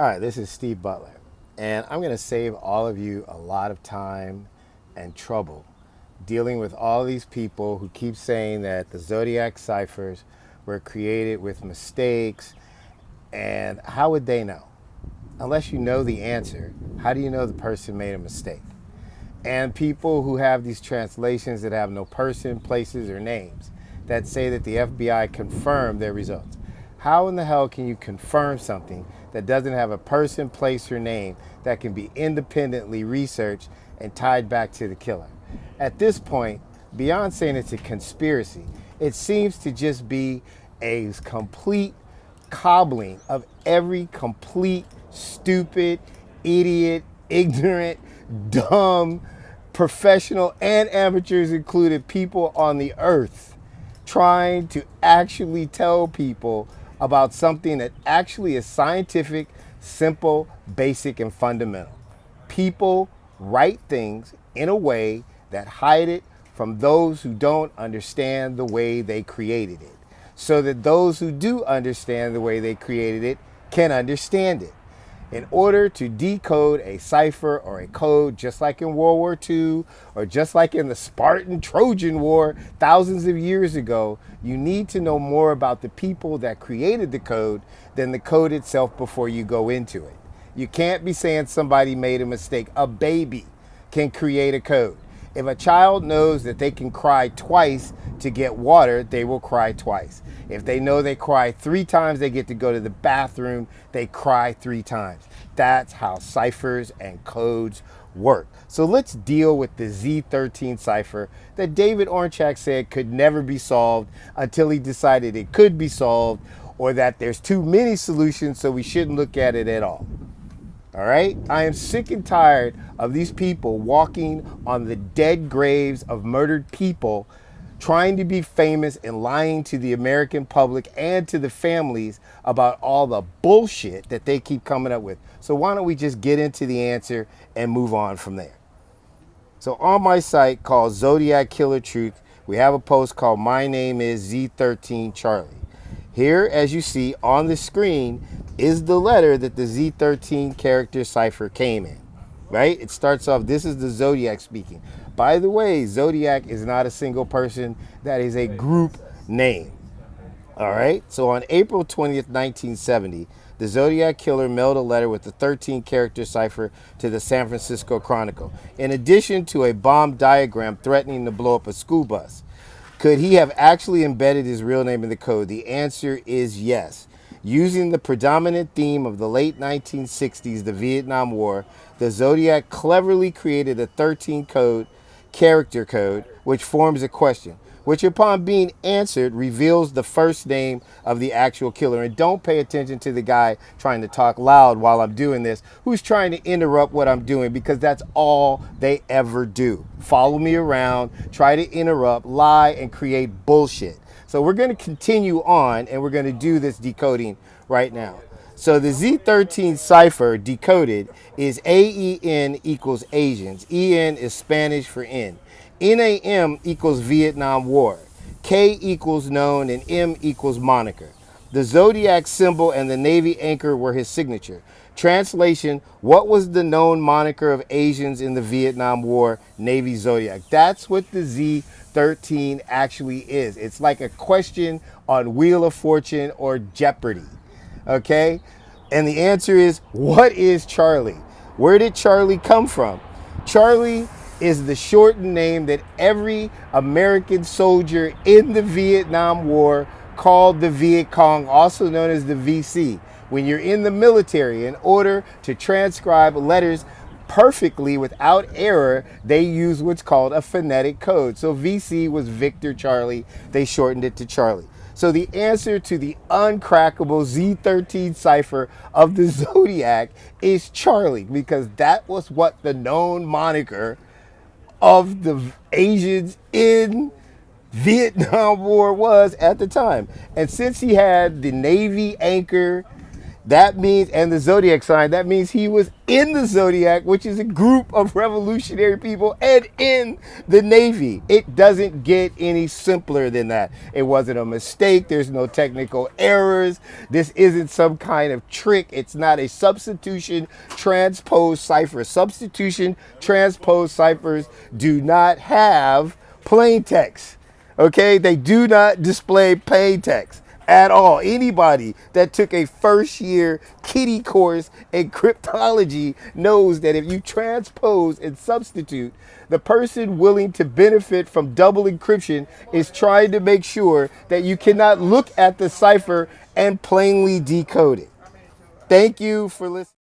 All right, this is Steve Butler, and I'm going to save all of you a lot of time and trouble dealing with all these people who keep saying that the Zodiac ciphers were created with mistakes, and how would they know? Unless you know the answer, how do you know the person made a mistake? And people who have these translations that have no person, places, or names that say that the FBI confirmed their results. How in the hell can you confirm something that doesn't have a person, place, or name that can be independently researched and tied back to the killer? At this point, beyond saying it's a conspiracy, it seems to just be a complete cobbling of every complete, stupid, idiot, ignorant, dumb, professional, and amateurs included people on the earth trying to actually tell people about something that actually is scientific, simple, basic, and fundamental. People write things in a way that hide it from those who don't understand the way they created it, so that those who do understand the way they created it can understand it. In order to decode a cipher or a code, just like in World War II or just like in the Spartan Trojan War thousands of years ago, you need to know more about the people that created the code than the code itself before you go into it. You can't be saying somebody made a mistake. A baby can create a code. If a child knows that they can cry twice to get water, they will cry twice. If they know they cry 3 times, they get to go to the bathroom, they cry 3 times. That's how ciphers and codes work. So let's deal with the Z13 cipher that David Ornchak said could never be solved until he decided it could be solved, or that there's too many solutions, so we shouldn't look at it at all. All right? I am sick and tired of these people walking on the dead graves of murdered people, trying to be famous and lying to the American public and to the families about all the bullshit that they keep coming up with. So why don't we just get into the answer and move on from there? So on my site called Zodiac Killer Truth, we have a post called My Name is Z13 Charlie. Here, as you see on the screen, is the letter that the Z13 character cipher came in, right? It starts off, this is the Zodiac speaking. By the way, Zodiac is not a single person. That is a group name. All right. So on April 20th, 1970, the Zodiac killer mailed a letter with the 13-character cipher to the San Francisco Chronicle, in addition to a bomb diagram threatening to blow up a school bus. Could he have actually embedded his real name in the code? The answer is yes. Using the predominant theme of the late 1960s, the Vietnam War, the Zodiac cleverly created a 13 character code, which forms a question, which upon being answered reveals the first name of the actual killer. And don't pay attention to the guy trying to talk loud while I'm doing this, who's trying to interrupt what I'm doing, because that's all they ever do. Follow me around, try to interrupt, lie, and create bullshit. So we're going to continue on, and we're going to do this decoding right now. So the Z13 cipher decoded is AEN equals Asians. EN is Spanish for N. NAM equals Vietnam War. K equals known, and M equals moniker. The Zodiac symbol and the Navy anchor were his signature. Translation: what was the known moniker of Asians in the Vietnam War? Navy Zodiac. That's what the Z13 actually is. It's like a question on Wheel of Fortune or Jeopardy. Okay? And the answer is, what is Charlie? Where did Charlie come from? Charlie is the shortened name that every American soldier in the Vietnam War called the Viet Cong, also known as the VC. When you're in the military, in order to transcribe letters perfectly without error, they use what's called a phonetic code. So VC was Victor Charlie. They shortened it to Charlie. So the answer to the uncrackable Z13 cipher of the Zodiac is Charlie, because that was what the known moniker of the Asians in Vietnam War was at the time. And since he had the Navy anchor That means, and the Zodiac sign, that means he was in the Zodiac, which is a group of revolutionary people, and in the Navy. It doesn't get any simpler than that. It wasn't a mistake. There's no technical errors. This isn't some kind of trick. It's not a substitution transpose cipher. Substitution transpose ciphers do not have plain text. Okay? They do not display plain text at all. Anybody that took a first year kiddie course in cryptology knows that if you transpose and substitute, the person willing to benefit from double encryption is trying to make sure that you cannot look at the cipher and plainly decode it. Thank you for listening.